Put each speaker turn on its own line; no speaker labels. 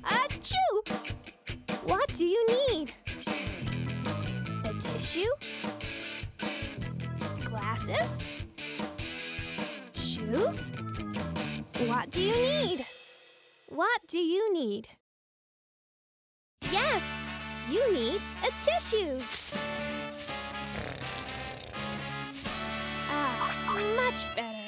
Achoo! What do you need? A tissue? Glasses? Shoes? What do you need? What do you need? Yes, you need a tissue. Ah, much better.